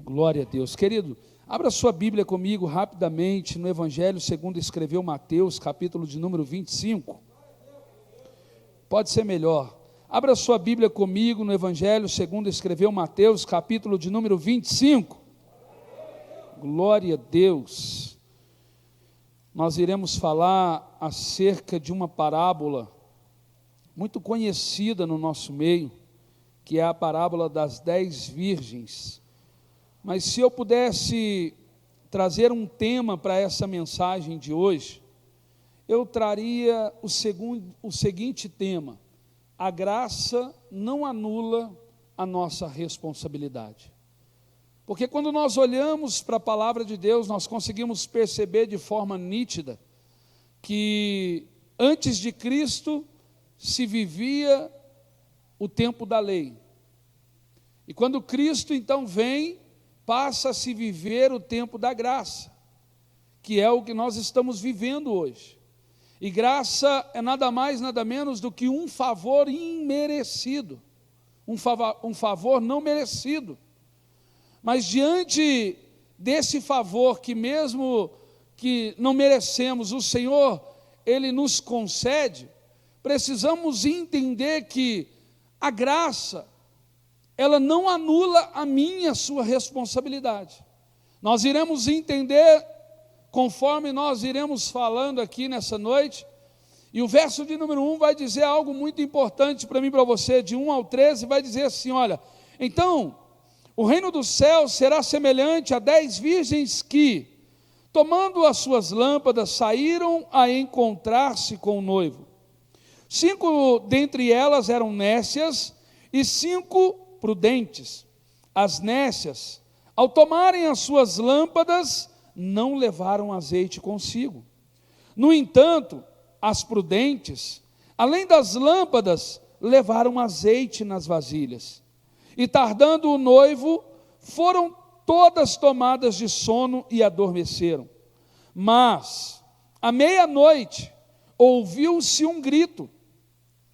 Glória a Deus. Querido, abra sua Bíblia comigo rapidamente no Evangelho segundo escreveu Mateus, capítulo de número 25. Pode ser melhor. Abra sua Bíblia comigo no Evangelho segundo escreveu Mateus, capítulo de número 25. Glória a Deus. Nós iremos falar acerca de uma parábola muito conhecida no nosso meio, que é a parábola das 10 virgens. Mas se eu pudesse trazer um tema para essa mensagem de hoje, eu traria o seguinte tema: a graça não anula a nossa responsabilidade. Porque quando nós olhamos para a palavra de Deus, nós conseguimos perceber de forma nítida que antes de Cristo se vivia o tempo da lei. E quando Cristo então vem, passa a se viver o tempo da graça, que é o que nós estamos vivendo hoje. E graça é nada mais, nada menos do que um favor imerecido, um favor não merecido. Mas diante desse favor que mesmo que não merecemos, o Senhor, Ele nos concede, precisamos entender que a graça, ela não anula a minha e a sua responsabilidade. Nós iremos entender, conforme nós iremos falando aqui nessa noite, e o verso de número 1 vai dizer algo muito importante para mim e para você, de 1 ao 13, vai dizer assim, olha, então, o reino dos céus será semelhante a 10 virgens que, tomando as suas lâmpadas, saíram a encontrar-se com o noivo. 5 dentre elas eram nécias e 5 prudentes. As nécias, ao tomarem as suas lâmpadas, não levaram azeite consigo. No entanto, as prudentes, além das lâmpadas, levaram azeite nas vasilhas. E tardando o noivo, foram todas tomadas de sono e adormeceram. Mas, à meia-noite, ouviu-se um grito: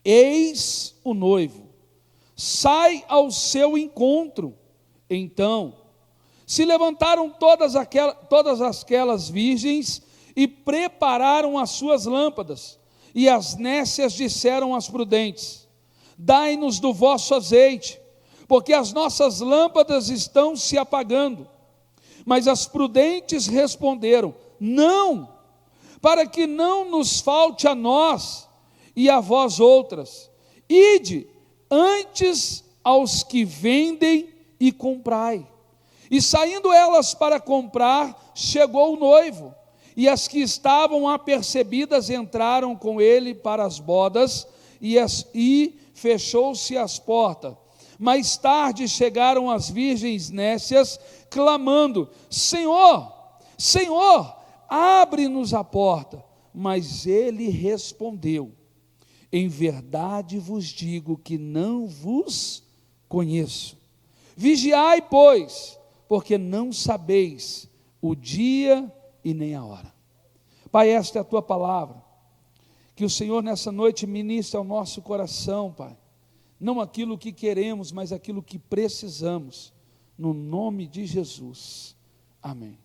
eis o noivo, sai ao seu encontro. Então, se levantaram todas aquelas virgens e prepararam as suas lâmpadas. E as nécias disseram às prudentes: dai-nos do vosso azeite, porque as nossas lâmpadas estão se apagando. Mas as prudentes responderam: não, para que não nos falte a nós e a vós outras. Ide antes aos que vendem e comprai. E saindo elas para comprar, chegou o noivo, e as que estavam apercebidas entraram com ele para as bodas, e fechou-se as portas. Mais tarde chegaram as virgens nécias, clamando: Senhor, Senhor, abre-nos a porta. Mas ele respondeu: em verdade vos digo que não vos conheço. Vigiai, pois, porque não sabeis o dia e nem a hora. Pai, esta é a tua palavra. Que o Senhor nessa noite ministre ao nosso coração, Pai. Não aquilo que queremos, mas aquilo que precisamos. No nome de Jesus. Amém.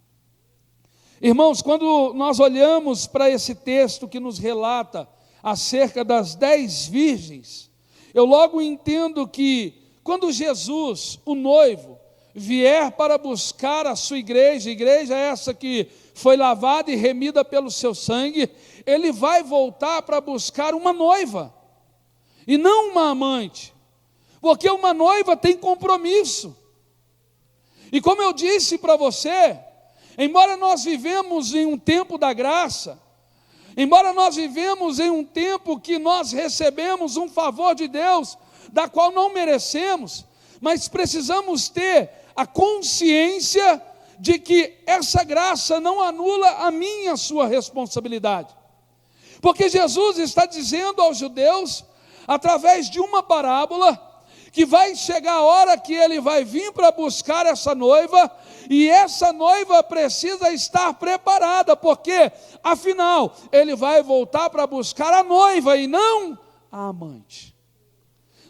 Irmãos, quando nós olhamos para esse texto que nos relata acerca das 10 virgens, eu logo entendo que quando Jesus, o noivo, vier para buscar a sua igreja essa que foi lavada e remida pelo seu sangue, ele vai voltar para buscar uma noiva, e não uma amante, porque uma noiva tem compromisso. E como eu disse para você, embora nós vivemos em um tempo da graça, embora nós vivemos em um tempo que nós recebemos um favor de Deus, da qual não merecemos, mas precisamos ter a consciência de que essa graça não anula a minha e a sua responsabilidade. Porque Jesus está dizendo aos judeus, através de uma parábola, que vai chegar a hora que ele vai vir para buscar essa noiva, e essa noiva precisa estar preparada, porque, afinal, ele vai voltar para buscar a noiva e não a amante.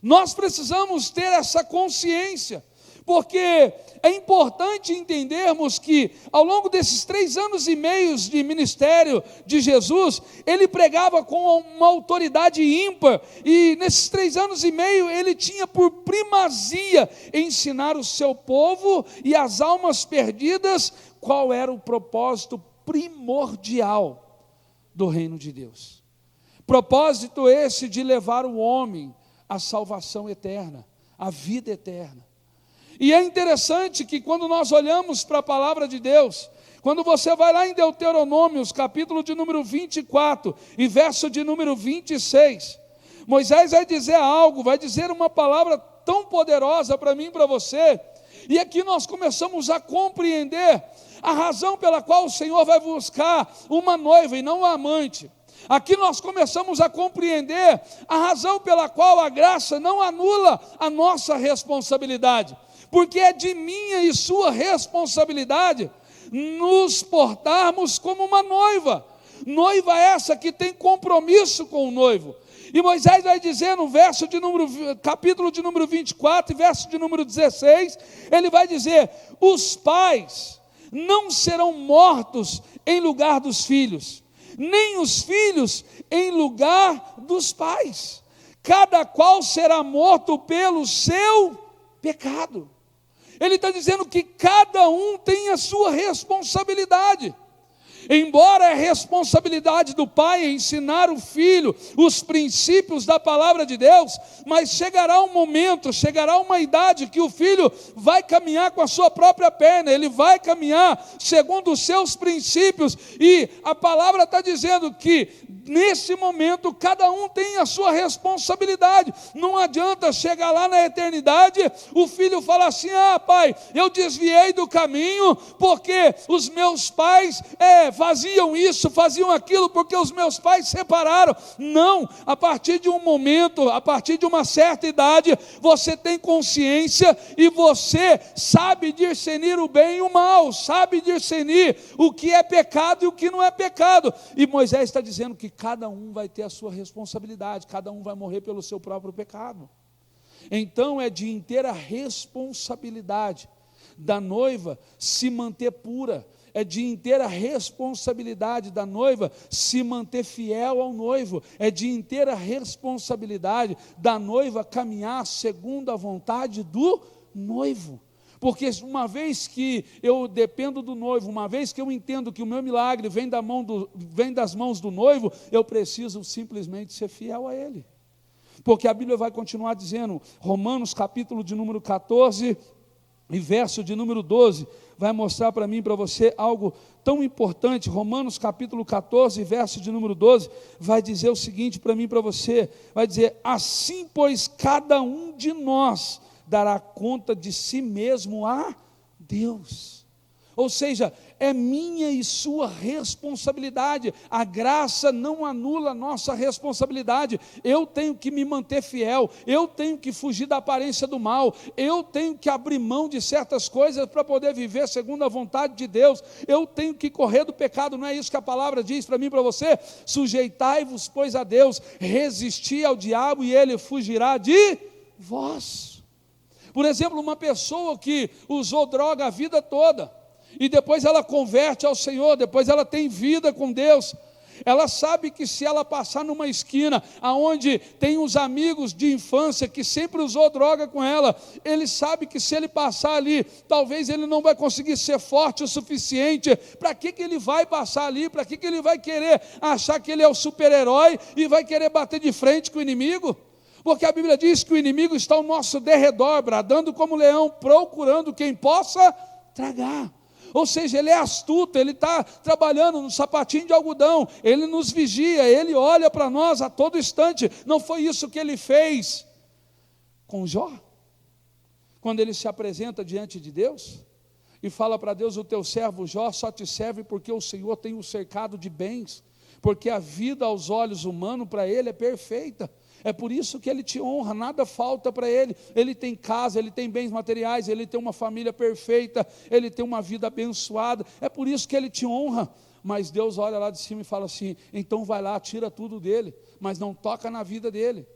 Nós precisamos ter essa consciência, porque é importante entendermos que ao longo desses 3 anos e meio de ministério de Jesus, ele pregava com uma autoridade ímpar, e nesses 3 anos e meio ele tinha por primazia ensinar o seu povo e as almas perdidas qual era o propósito primordial do reino de Deus. Propósito esse de levar o homem à salvação eterna, à vida eterna. E é interessante que quando nós olhamos para a palavra de Deus, quando você vai lá em Deuteronômios, capítulo de número 24 e verso de número 26, Moisés vai dizer algo, vai dizer uma palavra tão poderosa para mim e para você, e aqui nós começamos a compreender a razão pela qual o Senhor vai buscar uma noiva e não uma amante. Aqui nós começamos a compreender a razão pela qual a graça não anula a nossa responsabilidade, porque é de minha e sua responsabilidade nos portarmos como uma noiva, noiva essa que tem compromisso com o noivo. E Moisés vai dizer no capítulo de número 24 e verso de número 16, ele vai dizer: os pais não serão mortos em lugar dos filhos, nem os filhos em lugar dos pais, cada qual será morto pelo seu pecado. Ele está dizendo que cada um tem a sua responsabilidade. Embora a responsabilidade do pai é ensinar o filho os princípios da palavra de Deus, mas chegará um momento, chegará uma idade que o filho vai caminhar com a sua própria perna, ele vai caminhar segundo os seus princípios, e a palavra está dizendo que nesse momento cada um tem a sua responsabilidade. Não adianta chegar lá na eternidade, o filho falar assim: pai, eu desviei do caminho, porque os meus pais faziam isso, faziam aquilo, porque os meus pais separaram. Não, a partir de um momento, a partir de uma certa idade, você tem consciência e você sabe discernir o bem e o mal, sabe discernir o que é pecado e o que não é pecado. E Moisés está dizendo que cada um vai ter a sua responsabilidade, cada um vai morrer pelo seu próprio pecado. Então é de inteira responsabilidade da noiva se manter pura, é de inteira responsabilidade da noiva se manter fiel ao noivo, é de inteira responsabilidade da noiva caminhar segundo a vontade do noivo. Porque uma vez que eu dependo do noivo, uma vez que eu entendo que o meu milagre vem das mãos do noivo, eu preciso simplesmente ser fiel a ele. Porque a Bíblia vai continuar dizendo, Romanos capítulo de número 14 e verso de número 12, vai mostrar para mim e para você algo tão importante. Romanos capítulo 14, verso de número 12, vai dizer o seguinte para mim e para você, vai dizer: assim pois cada um de nós dará conta de si mesmo a Deus. Ou seja, é minha e sua responsabilidade. A graça não anula a nossa responsabilidade. Eu tenho que me manter fiel, eu tenho que fugir da aparência do mal, eu tenho que abrir mão de certas coisas para poder viver segundo a vontade de Deus, eu tenho que correr do pecado. Não é isso que a palavra diz para mim e para você? Sujeitai-vos, pois, a Deus, resisti ao diabo e ele fugirá de vós. Por exemplo, uma pessoa que usou droga a vida toda, e depois ela converte ao Senhor, depois ela tem vida com Deus, ela sabe que se ela passar numa esquina, aonde tem os amigos de infância, que sempre usou droga com ela, ele sabe que se ele passar ali, talvez ele não vai conseguir ser forte o suficiente. Para que ele vai passar ali? Para que ele vai querer achar que ele é o super-herói, e vai querer bater de frente com o inimigo? Porque a Bíblia diz que o inimigo está ao nosso derredor, bradando como leão, procurando quem possa tragar. Ou seja, ele é astuto, ele está trabalhando no sapatinho de algodão, ele nos vigia, ele olha para nós a todo instante. Não foi isso que ele fez com Jó? Quando ele se apresenta diante de Deus e fala para Deus: o teu servo Jó só te serve porque o Senhor tem o cercado de bens, porque a vida aos olhos humanos para ele é perfeita. É por isso que ele te honra, nada falta para ele. Ele tem casa, ele tem bens materiais, ele tem uma família perfeita, ele tem uma vida abençoada. É por isso que ele te honra. Mas Deus olha lá de cima e fala assim: então vai lá, tira tudo dele, mas não toca na vida dele.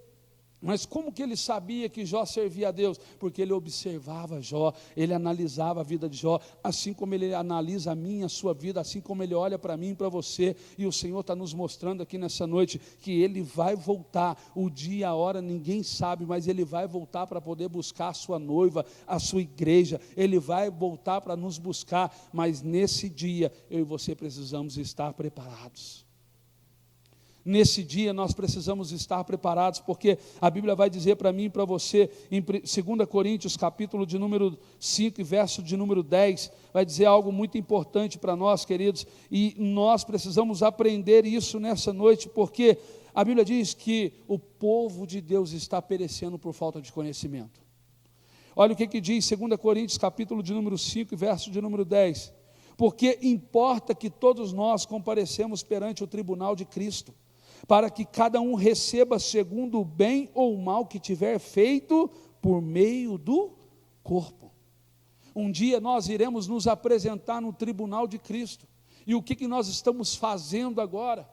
Mas como que ele sabia que Jó servia a Deus? Porque ele observava Jó, ele analisava a vida de Jó, assim como ele analisa a minha, a sua vida, assim como ele olha para mim e para você, e o Senhor está nos mostrando aqui nessa noite, que ele vai voltar, o dia, a hora, ninguém sabe, mas ele vai voltar para poder buscar a sua noiva, a sua igreja, ele vai voltar para nos buscar, mas nesse dia, eu e você precisamos estar preparados. Nesse dia nós precisamos estar preparados, porque a Bíblia vai dizer para mim e para você, em 2 Coríntios, capítulo de número 5, verso de número 10, vai dizer algo muito importante para nós, queridos, e nós precisamos aprender isso nessa noite, porque a Bíblia diz que o povo de Deus está perecendo por falta de conhecimento. Olha o que diz 2 Coríntios, capítulo de número 5, verso de número 10, porque importa que todos nós comparecemos perante o tribunal de Cristo, para que cada um receba segundo o bem ou o mal que tiver feito por meio do corpo. Um dia nós iremos nos apresentar no tribunal de Cristo, e o que nós estamos fazendo agora?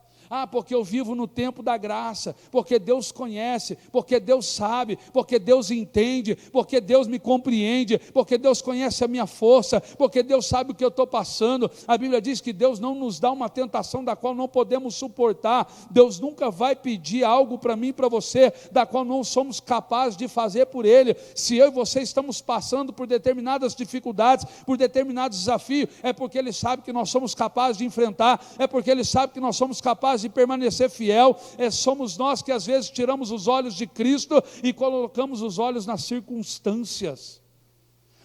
Porque eu vivo no tempo da graça, porque Deus conhece, porque Deus sabe, porque Deus entende, porque Deus me compreende, porque Deus conhece a minha força, porque Deus sabe o que eu estou passando. A Bíblia diz que Deus não nos dá uma tentação da qual não podemos suportar. Deus nunca vai pedir algo para mim e para você, da qual não somos capazes de fazer por Ele. Se eu e você estamos passando por determinadas dificuldades, por determinados desafios, é porque Ele sabe que nós somos capazes de enfrentar, é porque Ele sabe que nós somos capazes de permanecer fiel. Somos nós que às vezes tiramos os olhos de Cristo e colocamos os olhos nas circunstâncias,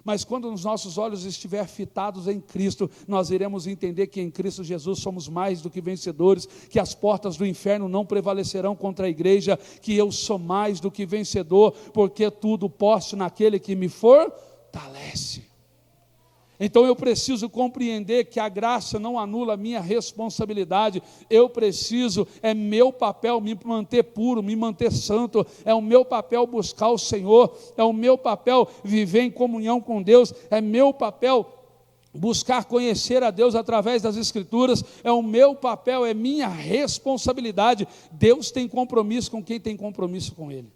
mas quando os nossos olhos estiverem fitados em Cristo, nós iremos entender que em Cristo Jesus somos mais do que vencedores, que as portas do inferno não prevalecerão contra a igreja, que eu sou mais do que vencedor, porque tudo posso naquele que me fortalece. Então eu preciso compreender que a graça não anula a minha responsabilidade. Eu preciso, é meu papel me manter puro, me manter santo, é o meu papel buscar o Senhor, é o meu papel viver em comunhão com Deus, é meu papel buscar conhecer a Deus através das Escrituras, é o meu papel, é minha responsabilidade. Deus tem compromisso com quem tem compromisso com Ele.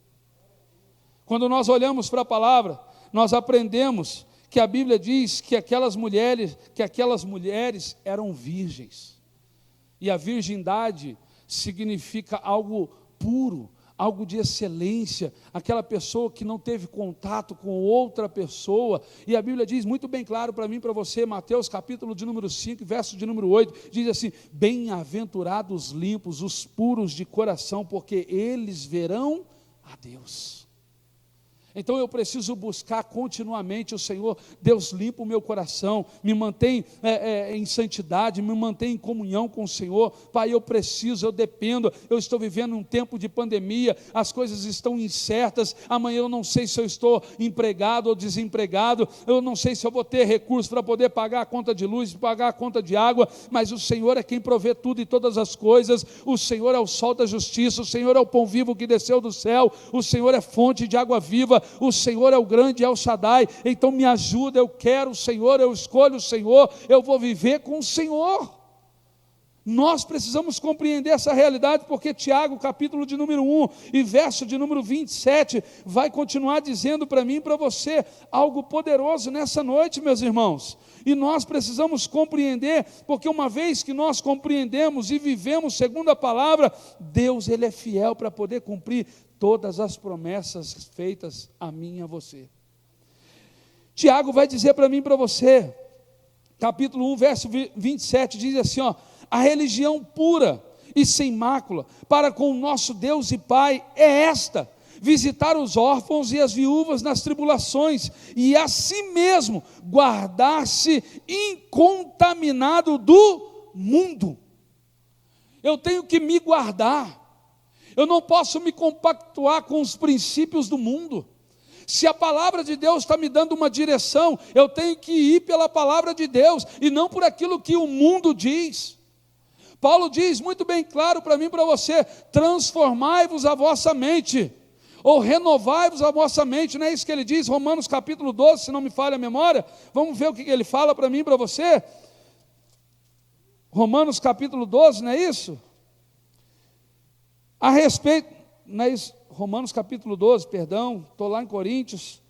Quando nós olhamos para a palavra, nós aprendemos que a Bíblia diz que aquelas mulheres eram virgens, e a virgindade significa algo puro, algo de excelência, aquela pessoa que não teve contato com outra pessoa, e a Bíblia diz muito bem claro para mim e para você, Mateus capítulo de número 5, verso de número 8, diz assim: bem-aventurados limpos, os puros de coração, porque eles verão a Deus. Então eu preciso buscar continuamente o Senhor. Deus, limpa o meu coração, me mantém em santidade, me mantém em comunhão com o Senhor. Pai, eu preciso, eu dependo, eu estou vivendo um tempo de pandemia, as coisas estão incertas, amanhã eu não sei se eu estou empregado ou desempregado, eu não sei se eu vou ter recursos para poder pagar a conta de luz, pagar a conta de água, mas o Senhor é quem provê tudo e todas as coisas. O Senhor é o sol da justiça, o Senhor é o pão vivo que desceu do céu, o Senhor é fonte de água viva, o Senhor é o grande El Shaddai. Então me ajuda, eu quero o Senhor, eu escolho o Senhor, eu vou viver com o Senhor. Nós precisamos compreender essa realidade, porque Tiago, capítulo de número 1 e verso de número 27, vai continuar dizendo para mim e para você algo poderoso nessa noite, meus irmãos. E nós precisamos compreender, porque uma vez que nós compreendemos e vivemos segundo a palavra, Deus, Ele é fiel para poder cumprir todas as promessas feitas a mim e a você. Tiago vai dizer para mim e para você, capítulo 1, verso 27, diz assim, a religião pura e sem mácula para com o nosso Deus e Pai é esta: visitar os órfãos e as viúvas nas tribulações, e a si mesmo guardar-se incontaminado do mundo. Eu tenho que me guardar. Eu não posso me compactuar com os princípios do mundo. Se a palavra de Deus está me dando uma direção, eu tenho que ir pela palavra de Deus, e não por aquilo que o mundo diz. Paulo diz muito bem claro para mim e para você: transformai-vos a vossa mente, ou renovai-vos a vossa mente, não é isso que ele diz, Romanos capítulo 12, se não me falha a memória? Vamos ver o que ele fala para mim e para você. Romanos capítulo 12, não é isso? A respeito, não é isso? Romanos capítulo 12, perdão, estou lá em Coríntios,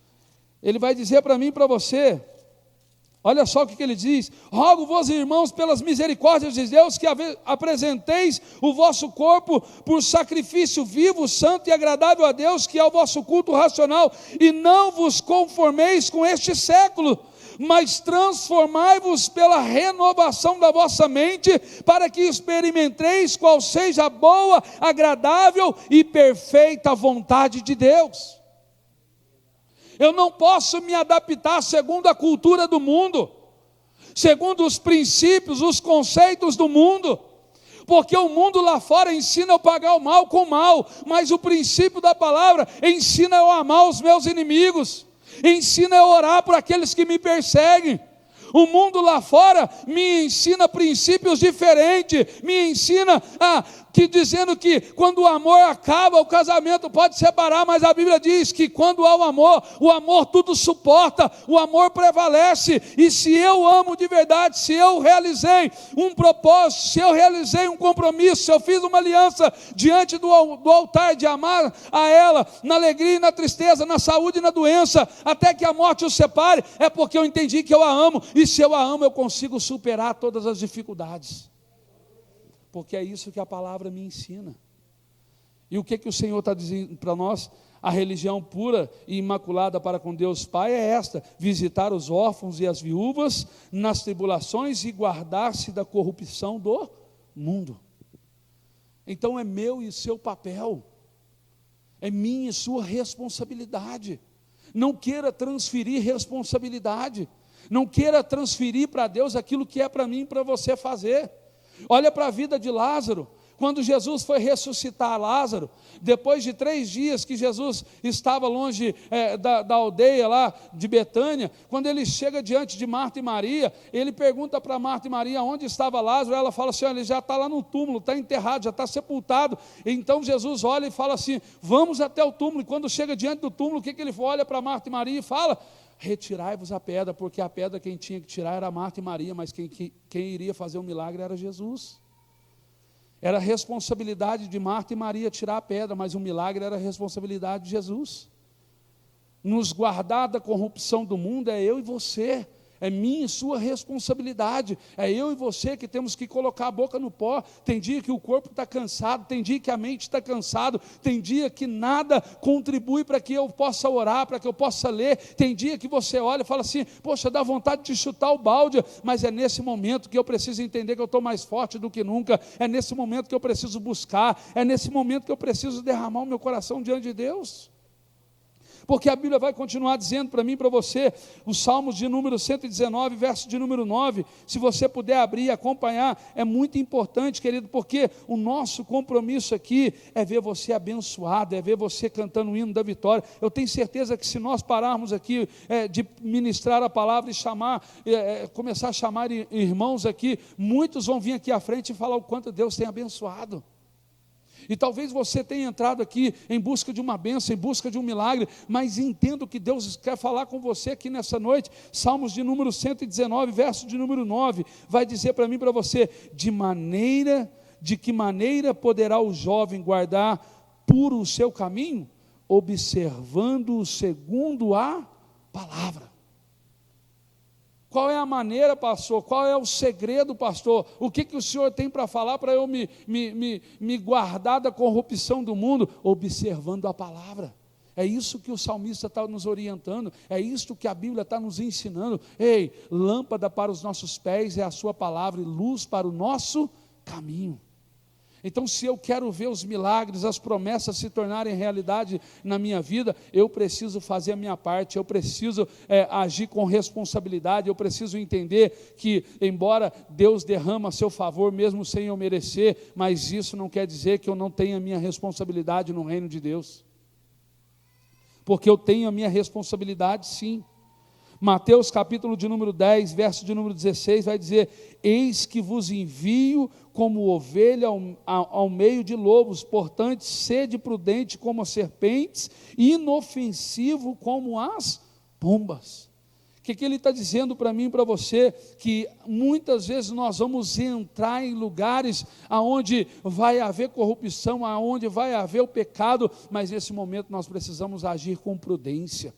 ele vai dizer para mim e para você, olha só o que ele diz: rogo-vos, irmãos, pelas misericórdias de Deus, que apresenteis o vosso corpo por sacrifício vivo, santo e agradável a Deus, que é o vosso culto racional, e não vos conformeis com este século, mas transformai-vos pela renovação da vossa mente, para que experimenteis qual seja a boa, agradável e perfeita vontade de Deus. Eu não posso me adaptar segundo a cultura do mundo, segundo os princípios, os conceitos do mundo, porque o mundo lá fora ensina eu pagar o mal com o mal, mas o princípio da palavra ensina eu amar os meus inimigos, ensina eu orar por aqueles que me perseguem. O mundo lá fora me ensina princípios diferentes, me ensina dizendo que quando o amor acaba, o casamento pode separar, mas a Bíblia diz que quando há o amor tudo suporta, o amor prevalece, e se eu amo de verdade, se eu realizei um propósito, se eu realizei um compromisso, se eu fiz uma aliança diante do altar de amar a ela, na alegria e na tristeza, na saúde e na doença, até que a morte os separe, é porque eu entendi que eu a amo, e se eu a amo, eu consigo superar todas as dificuldades, porque é isso que a palavra me ensina. E o que o Senhor está dizendo para nós? A religião pura e imaculada para com Deus Pai é esta: visitar os órfãos e as viúvas nas tribulações e guardar-se da corrupção do mundo. Então é meu e seu papel, é minha e sua responsabilidade. Não queira transferir responsabilidade, não queira transferir para Deus aquilo que é para mim e para você fazer. Olha para a vida de Lázaro. Quando Jesus foi ressuscitar Lázaro, depois de 3 dias que Jesus estava longe da aldeia lá de Betânia, quando ele chega diante de Marta e Maria, ele pergunta para Marta e Maria onde estava Lázaro. Ela fala assim: olha, ele já está lá no túmulo, está enterrado, já está sepultado. Então Jesus olha e fala assim: vamos até o túmulo. E quando chega diante do túmulo, o que ele olha para Marta e Maria e fala? Retirai-vos a pedra, porque a pedra quem tinha que tirar era Marta e Maria, mas quem iria fazer o milagre era Jesus. Era a responsabilidade de Marta e Maria tirar a pedra, mas o milagre era a responsabilidade de Jesus. Nos guardar da corrupção do mundo é eu e você, é minha e sua responsabilidade, é eu e você que temos que colocar a boca no pó. Tem dia que o corpo está cansado, tem dia que a mente está cansado, tem dia que nada contribui para que eu possa orar, para que eu possa ler, tem dia que você olha e fala assim: poxa, dá vontade de chutar o balde, mas é nesse momento que eu preciso entender que eu estou mais forte do que nunca, é nesse momento que eu preciso buscar, é nesse momento que eu preciso derramar o meu coração diante de Deus. Porque a Bíblia vai continuar dizendo para mim e para você, os Salmos de número 119, verso de número 9, se você puder abrir e acompanhar, é muito importante, querido, porque o nosso compromisso aqui é ver você abençoado, é ver você cantando o hino da vitória. Eu tenho certeza que se nós pararmos aqui de ministrar a palavra e começar a chamar irmãos aqui, muitos vão vir aqui à frente e falar o quanto Deus tem abençoado. E talvez você tenha entrado aqui em busca de uma bênção, em busca de um milagre, mas entenda que Deus quer falar com você aqui nessa noite. Salmos de número 119, verso de número 9, vai dizer para mim e para você: de que maneira poderá o jovem guardar puro o seu caminho? Observando-o segundo a palavra. Qual é a maneira, pastor? Qual é o segredo, pastor? O que o senhor tem para falar para eu me guardar da corrupção do mundo? Observando a palavra. É isso que o salmista está nos orientando, é isso que a Bíblia está nos ensinando. Ei, lâmpada para os nossos pés é a sua palavra e luz para o nosso caminho. Então, se eu quero ver os milagres, as promessas se tornarem realidade na minha vida, eu preciso fazer a minha parte, eu preciso agir com responsabilidade, eu preciso entender que, embora Deus derrama a seu favor, mesmo sem eu merecer, mas isso não quer dizer que eu não tenha a minha responsabilidade no reino de Deus, porque eu tenho a minha responsabilidade sim. Mateus capítulo de número 10, verso de número 16, vai dizer: eis que vos envio como ovelha ao meio de lobos, portanto, sede prudente como as serpentes, inofensivo como as pombas. O que ele está dizendo para mim e para você? Que muitas vezes nós vamos entrar em lugares aonde vai haver corrupção, aonde vai haver o pecado, mas nesse momento nós precisamos agir com prudência.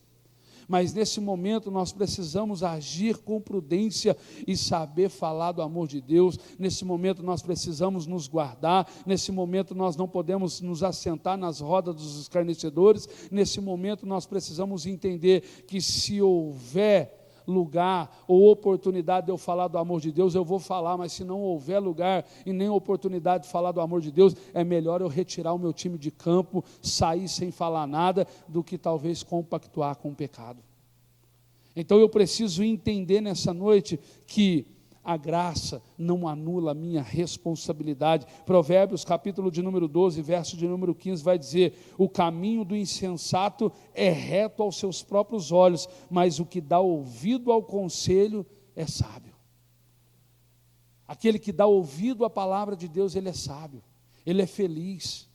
Mas nesse momento nós precisamos agir com prudência e saber falar do amor de Deus. Nesse momento nós precisamos nos guardar. Nesse momento nós não podemos nos assentar nas rodas dos escarnecedores. Nesse momento nós precisamos entender que se houver lugar ou oportunidade de eu falar do amor de Deus, eu vou falar, mas se não houver lugar e nem oportunidade de falar do amor de Deus, é melhor eu retirar o meu time de campo, sair sem falar nada, do que talvez compactuar com o pecado. Então eu preciso entender nessa noite que a graça não anula a minha responsabilidade. Provérbios, capítulo de número 12, verso de número 15, vai dizer: o caminho do insensato é reto aos seus próprios olhos, mas o que dá ouvido ao conselho é sábio. Aquele que dá ouvido à palavra de Deus, ele é sábio, ele é feliz,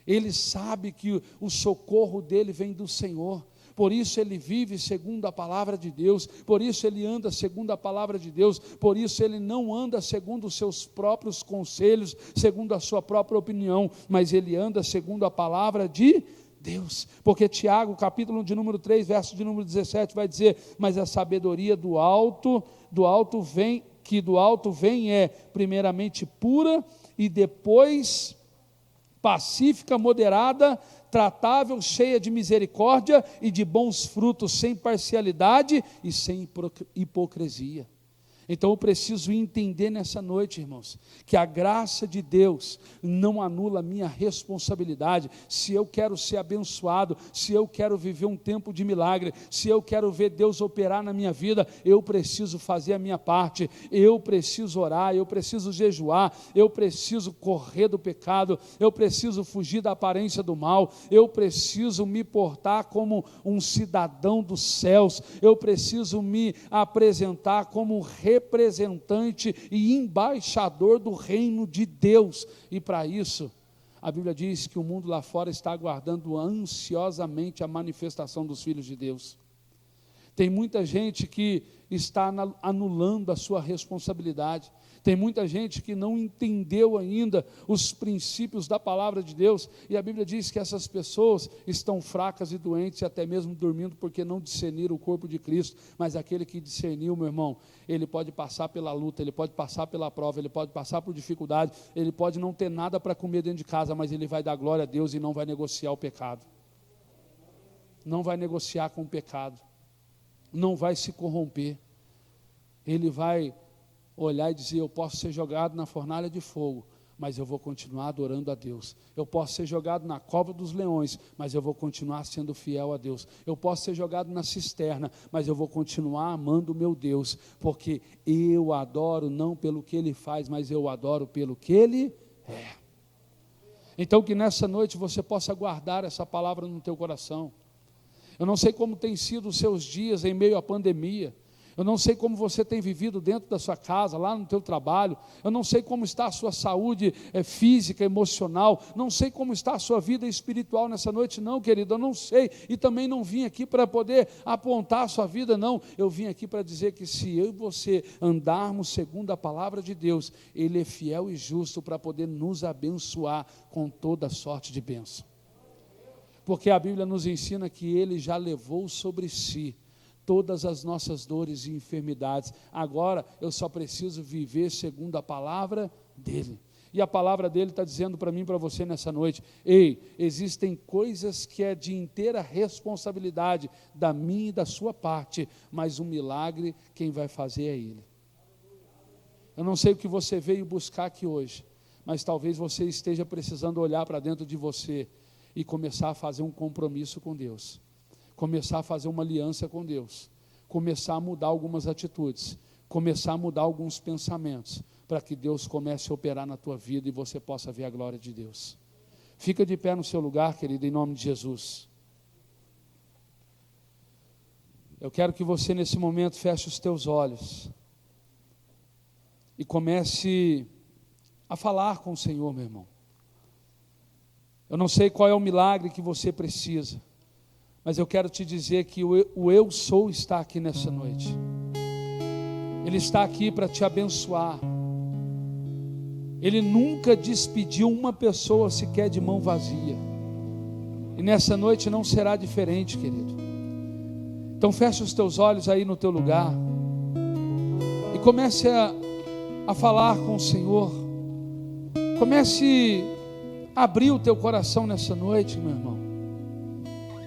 ele sabe que o socorro dele vem do Senhor. Por isso ele vive segundo a palavra de Deus, por isso ele anda segundo a palavra de Deus, por isso ele não anda segundo os seus próprios conselhos, segundo a sua própria opinião, mas ele anda segundo a palavra de Deus. Porque Tiago, capítulo de número 3, verso de número 17, vai dizer: mas a sabedoria do alto vem, que do alto vem é primeiramente pura e depois pacífica, moderada, tratável, cheia de misericórdia e de bons frutos, sem parcialidade e sem hipocrisia. Então eu preciso entender nessa noite, irmãos, que a graça de Deus não anula a minha responsabilidade. Se eu quero ser abençoado, se eu quero viver um tempo de milagre, se eu quero ver Deus operar na minha vida, eu preciso fazer a minha parte, eu preciso orar, eu preciso jejuar, eu preciso correr do pecado, eu preciso fugir da aparência do mal, eu preciso me portar como um cidadão dos céus, eu preciso me apresentar como representante e embaixador do reino de Deus. E para isso, a Bíblia diz que o mundo lá fora está aguardando ansiosamente a manifestação dos filhos de Deus. Tem muita gente que está anulando a sua responsabilidade. Tem muita gente que não entendeu ainda os princípios da palavra de Deus, e a Bíblia diz que essas pessoas estão fracas e doentes, e até mesmo dormindo, porque não discerniram o corpo de Cristo. Mas aquele que discerniu, meu irmão, ele pode passar pela luta, ele pode passar pela prova, ele pode passar por dificuldade, ele pode não ter nada para comer dentro de casa, mas ele vai dar glória a Deus e não vai negociar o pecado. Não vai negociar com o pecado, não vai se corromper. Ele vai olhar e dizer: eu posso ser jogado na fornalha de fogo, mas eu vou continuar adorando a Deus. Eu posso ser jogado na cova dos leões, mas eu vou continuar sendo fiel a Deus. Eu posso ser jogado na cisterna, mas eu vou continuar amando o meu Deus, porque eu adoro não pelo que Ele faz, mas eu adoro pelo que Ele é. Então que nessa noite você possa guardar essa palavra no teu coração. Eu não sei como tem sido os seus dias em meio à pandemia. Eu não sei como você tem vivido dentro da sua casa, lá no teu trabalho. Eu não sei como está a sua saúde física, emocional. Não sei como está a sua vida espiritual nessa noite, não, querido. Eu não sei. E também não vim aqui para poder apontar a sua vida, não. Eu vim aqui para dizer que se eu e você andarmos segundo a palavra de Deus, Ele é fiel e justo para poder nos abençoar com toda sorte de bênção. Porque a Bíblia nos ensina que Ele já levou sobre si todas as nossas dores e enfermidades. Agora eu só preciso viver segundo a palavra dEle. E a palavra dEle está dizendo para mim e para você nessa noite: ei, existem coisas que é de inteira responsabilidade da minha e da sua parte, mas um milagre quem vai fazer é Ele. Eu não sei o que você veio buscar aqui hoje, mas talvez você esteja precisando olhar para dentro de você e começar a fazer um compromisso com Deus, começar a fazer uma aliança com Deus, começar a mudar algumas atitudes, começar a mudar alguns pensamentos, para que Deus comece a operar na tua vida e você possa ver a glória de Deus. Fica de pé no seu lugar, querido, em nome de Jesus. Eu quero que você nesse momento feche os teus olhos e comece a falar com o Senhor, meu irmão. Eu não sei qual é o milagre que você precisa, Mas eu quero te dizer que o Eu Sou está aqui nessa noite. Ele está aqui para te abençoar. Ele nunca despediu uma pessoa sequer de mão vazia. E nessa noite não será diferente, querido. Então feche os teus olhos aí no teu lugar e comece a falar com o Senhor. Comece a abrir o teu coração nessa noite, meu irmão.